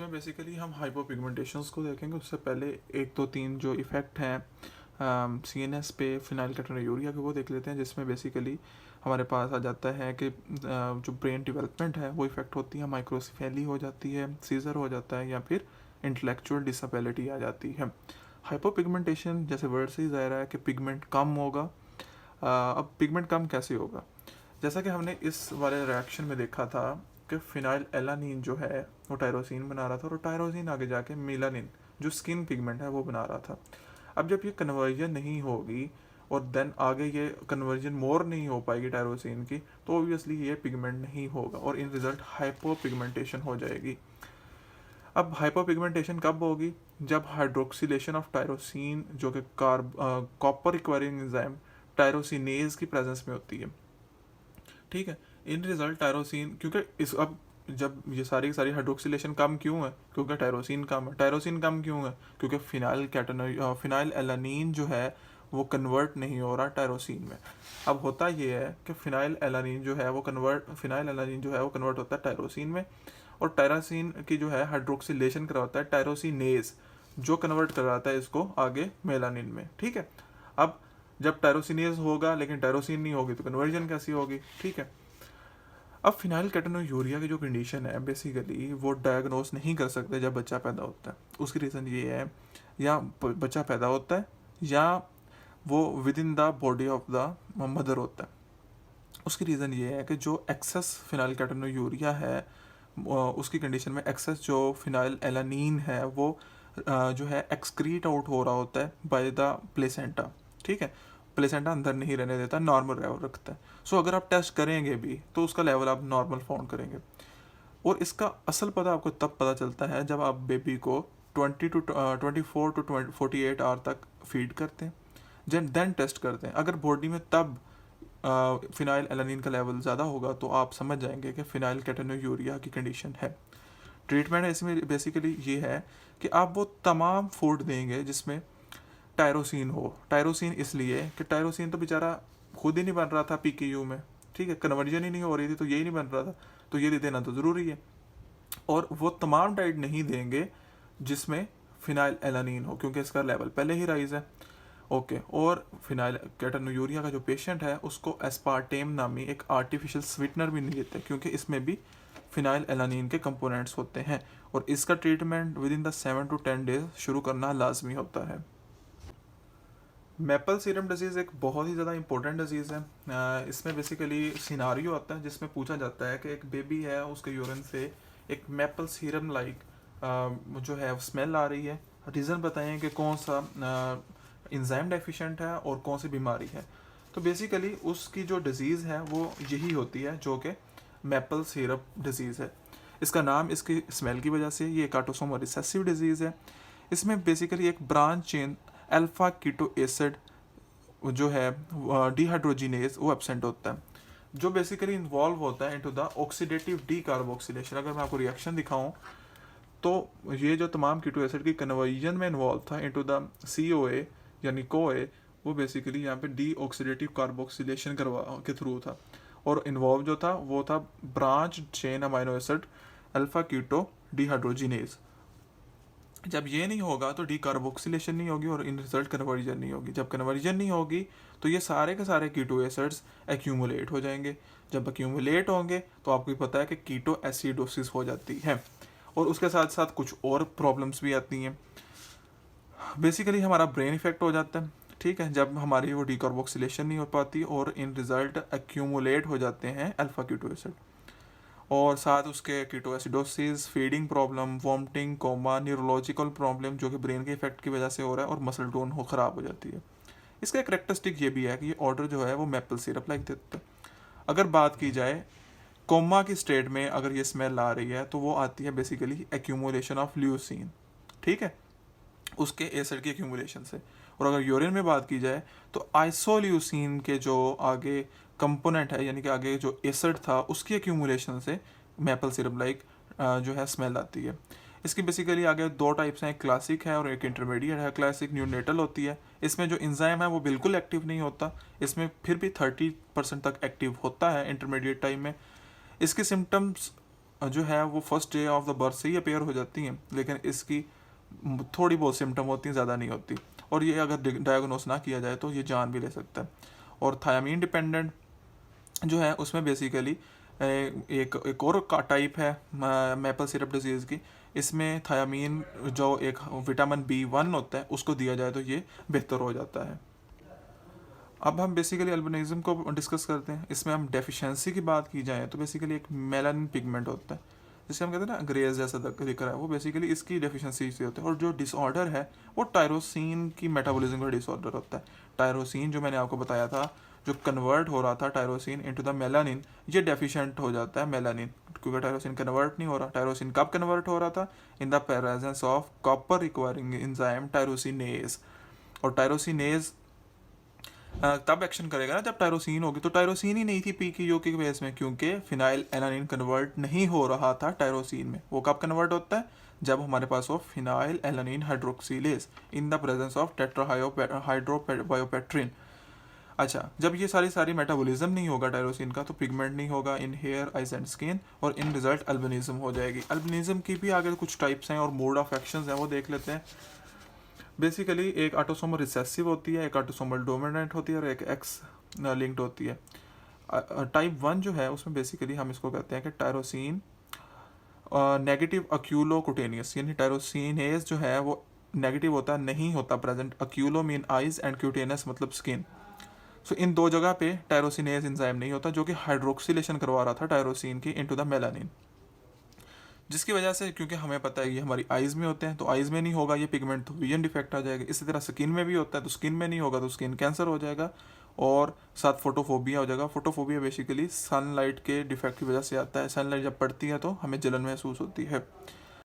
इसमें बेसिकली हम हाइपोपिगमेंटेशंस को देखेंगे। उससे पहले एक दो तीन जो इफ़ेक्ट हैं CNS पे फिनाइलकेटोन्यूरिया के वो देख लेते हैं, जिसमें बेसिकली हमारे पास आ जाता है कि जो ब्रेन डेवलपमेंट है वो इफ़ेक्ट होती है, माइक्रोसेफेली हो जाती है, सीजर हो जाता है, या फिर इंटेलेक्चुअल डिसेबिलिटी आ जाती है। हाइपोपिगमेंटेशन जैसे वर्ड से ही ज़ाहिर है कि पिगमेंट कम होगा। अब पिगमेंट कम कैसे होगा? जैसा कि हमने इस वाले रिएक्शन में देखा था कि फिनाइल एलानीन जो है वो टायरोसिन बना रहा था, और टायरोसिन आगे जाके मेलानिन जो स्किन पिगमेंट है वो बना रहा था। अब जब ये कन्वर्जन नहीं होगी और देन आगे ये कन्वर्जन मोर नहीं हो पाएगी टायरोसिन की, तो ऑब्वियसली ये पिगमेंट नहीं होगा और इन रिजल्ट हाइपोपिगमेंटेशन हो जाएगी। अब हाइपोपिगमेंटेशन कब होगी? जब हाइड्रोक्सिलेशन ऑफ टायरोसिन जो कि कॉपर रिक्वायरिंग एंजाइम टायरोसिनेज की प्रेजेंस में होती है। ठीक है, इन रिजल्ट टायरोसिन, क्योंकि इस अब जब ये सारी सारी हाइड्रोक्सिलेशन कम क्यों है? क्योंकि टायरोसिन कम है। टायरोसिन कम क्यों है? क्योंकि फिनाइल एलानीन जो है वो कन्वर्ट नहीं हो रहा टायरोसिन में। अब होता ये है कि फिनाइल एलानीन जो है वो कन्वर्ट होता है टायरोसिन में, और टायरोसिन की जो है हाइड्रोक्सिलेशन करवाता है टायरोसिनेज, जो कन्वर्ट करवाता है इसको आगे मेलानिन में। ठीक है, अब जब टायरोसिनेज होगा लेकिन टायरोसिन नहीं होगी तो कन्वर्जन कैसी होगी? ठीक है, अब फिनाइलकेटोन्यूरिया की जो कंडीशन है बेसिकली वो डायग्नोस नहीं कर सकते जब बच्चा पैदा होता है। उसकी रीज़न ये है, या बच्चा पैदा होता है या वो with in the body of the mother होता है। उसकी रीज़न ये है कि जो एक्सेस फिनाइलकेटोन्यूरिया है उसकी कंडीशन में एक्सेस जो फिनाइल एलानीन है वो जो है एक्सक्रीट आउट हो रहा होता है बाय द प्लेसेंटा। ठीक है, प्लेसेंटा अंदर नहीं रहने देता, नॉर्मल लेवल रखता है। सो अगर आप टेस्ट करेंगे भी तो उसका लेवल आप नॉर्मल फाउंड करेंगे। और इसका असल पता आपको तब पता चलता है जब आप बेबी को 24 टू 48 आवर तक फीड करते हैं, देन टेस्ट करते हैं। अगर बॉडी में तब फिनाइल एलानीन का लेवल ज़्यादा होगा तो आप समझ जाएंगे कि फिनाइलकेटोन्यूरिया की कंडीशन है। ट्रीटमेंट इसमें बेसिकली ये है कि आप वो तमाम फूड देंगे जिसमें टायरोसिन हो। टायरोसिन इसलिए कि टायरोसिन तो बेचारा खुद ही नहीं बन रहा था PKU में। ठीक है, कन्वर्जन ही नहीं हो रही थी तो यही नहीं बन रहा था, तो ये देना तो ज़रूरी है। और वो तमाम डाइट नहीं देंगे जिसमें फिनाइल एलानीन हो, क्योंकि इसका लेवल पहले ही राइज है। ओके, और फिनाइलकेटोन्यूरिया का जो पेशेंट है उसको एस्पार्टेम नामी एक आर्टिफिशियल स्वीटनर भी नहीं देते, क्योंकि इसमें भी फिनाइल एलानीन के कंपोनेंट्स होते हैं, और इसका treatment with in the 7 to 10 days शुरू करना लाजमी होता है। मेपल सीरम डिजीज़ एक बहुत ही ज़्यादा इंपॉर्टेंट डिजीज़ है। इसमें बेसिकली सिनारियो आता है जिसमें पूछा जाता है कि एक बेबी है, उसके यूरिन से एक मेपल सीरम लाइक जो है स्मेल आ रही है, रीज़न बताएं कि कौन सा इंजाइम डेफिशिएंट है और कौन सी बीमारी है। तो बेसिकली उसकी जो डिज़ीज़ है वो यही होती है जो कि मेपल सीरप डिज़ीज़ है। इसका नाम इसकी स्मेल की वजह से, ये एक ऑटोसोमल रिसेसिव डिज़ीज़ है। इसमें बेसिकली एक branch chain alpha keto acid जो है डिहाइड्रोजिनेज वो एब्सेंट होता है, जो बेसिकली इन्वॉल्व होता है into the oxidative D carboxylation. अगर मैं आपको रिएक्शन दिखाऊं तो ये जो तमाम कीटो एसिड की कन्वर्जन में इन्वॉल्व था इनटू द COA यानी CoA, वो बेसिकली यहाँ पे डी ऑक्सीडेटिव कार्बोक्सिलेशन करवा के थ्रू था, और इन्वॉल्व जो था वो था branch chain amino acid alpha keto dehydrogenase. जब ये नहीं होगा तो डीकार्बोक्सिलेशन नहीं होगी और इन रिजल्ट कन्वर्जन नहीं होगी। जब कन्वर्जन नहीं होगी तो ये सारे के सारे कीटो एसिड्स एक्यूमुलेट हो जाएंगे। जब एक्यूमुलेट होंगे तो आपको पता है कि कीटो एसिडोसिस हो जाती है, और उसके साथ साथ कुछ और प्रॉब्लम्स भी आती हैं। बेसिकली हमारा ब्रेन इफेक्ट हो जाता है। ठीक है, जब हमारी वो डीकार्बोक्सिलेशन नहीं हो पाती और इन रिजल्ट एक्यूमुलेट हो जाते हैं अल्फा कीटो एसिड, और साथ उसके ketoacidosis, feeding problem, vomiting, coma, neurological problem जो कि ब्रेन के इफेक्ट की वजह से हो रहा है, और मसल टोन हो ख़राब हो जाती है। इसका एक करेक्टरिस्टिक ये भी है कि ये ऑर्डर जो है वो मेपल सिरप लाइक देता है। अगर बात की जाए कोमा की स्टेट में अगर ये स्मेल आ रही है तो वो आती है बेसिकली एक्यूमुलेशन ऑफ ल्यूसीन। ठीक है, उसके एसिड की एक्यूमुलेशन से। और अगर यूरिन में बात की जाए तो आइसोल्यूसिन के जो आगे कंपोनेंट है, यानी कि आगे जो एसिड था उसकी एक्यूमुलेशन से मेपल सिरप लाइक जो है स्मेल आती है। इसकी बेसिकली आगे दो टाइप्स हैं, एक क्लासिक है और एक इंटरमीडिएट है। क्लासिक न्यूनेटल होती है, इसमें जो इंजाइम है वो बिल्कुल एक्टिव नहीं होता, इसमें फिर भी 30% तक एक्टिव होता है इंटरमीडिएट टाइम में। इसके सिम्टम्स जो है वो first day of the birth से ही अपेयर हो जाती हैं, लेकिन इसकी थोड़ी बहुत सिम्टम होती हैं, ज़्यादा नहीं होती। और ये अगर डायग्नोस ना किया जाए तो ये जान भी ले सकता है। और थायमीन डिपेंडेंट जो है उसमें बेसिकली एक और का टाइप है मैपल सिरप डिजीज़ की। इसमें थायमीन जो एक विटामिन B1 होता है उसको दिया जाए तो ये बेहतर हो जाता है। अब हम बेसिकली अल्बिनिज्म को डिस्कस करते हैं। इसमें हम डेफिशिएंसी की बात की जाए तो बेसिकली एक मेलानिन पिगमेंट होता है, जिसे हम कहते हैं ना ग्रेज जैसा दिख रहा है, वो बेसिकली इसकी डेफिशिएंसी से होता है। और जो डिसऑर्डर है वो टायरोसिन की मेटाबॉलिज्म का डिसऑर्डर होता है। टायरोसिन जो मैंने आपको बताया था, जो कन्वर्ट हो रहा था टायरोसिन इनटू द मेलानिन, ये डेफिशिएंट हो जाता है मेलानिन, क्योंकि टायरोसिन कन्वर्ट नहीं हो रहा। टायरोसिन कब कन्वर्ट हो रहा था? इन the presence of copper requiring enzyme tyrosinase. और टायरोसिनेज तब एक्शन करेगा ना जब टायरोसिन होगी। तो टायरोसिन ही नहीं थी पी की के बेस में, क्योंकि फिनाइल एलानिन कन्वर्ट नहीं हो रहा था टायरोसिन में। वो कब कन्वर्ट होता है? जब हमारे पास हो phenylalanine hydroxylase in the presence of tetrahydrobiopterin. अच्छा, जब ये सारी मेटाबॉलिज्म नहीं होगा टायरोसिन का, तो पिगमेंट नहीं होगा इन हेयर, आइज एंड स्किन, और इन रिजल्ट अल्बिनिज्म हो जाएगी। अल्बिनिज्म की भी आगे कुछ टाइप्स हैं और मोड ऑफ एक्शंस हैं, वो देख लेते हैं। बेसिकली एक ऑटोसोमल रिसेसिव होती है, एक ऑटोसोमल डोमिनेंट होती है, और एक एक्स लिंक्ड होती है। टाइप 1 जो है उसमें बेसिकली हम इसको कहते हैं कि टायरोसिन नेगेटिव अक्यूलोकुटेनियस, यानी टायरोसिनेज जो है वो नेगेटिव होता है, नहीं होता present. Oculo mean eyes and cutaneous मतलब स्किन। सो इन दो जगह पे टायरोसिनेज एंजाइम नहीं होता, जो कि हाइड्रोक्सिलेशन करवा रहा था टायरोसिन की इनटू द मेलानिन, जिसकी वजह से, क्योंकि हमें पता है ये हमारी आइज़ में होते हैं, तो आइज़ में नहीं होगा ये पिगमेंट, तो विजन डिफेक्ट आ जाएगा। इसी तरह स्किन में भी होता है, तो स्किन में नहीं होगा तो स्किन कैंसर हो जाएगा, और साथ फोटोफोबिया हो जाएगा। फोटोफोबिया बेसिकली सनलाइट के डिफेक्ट की वजह से आता है। सनलाइट जब पड़ती है तो हमें जलन महसूस होती है।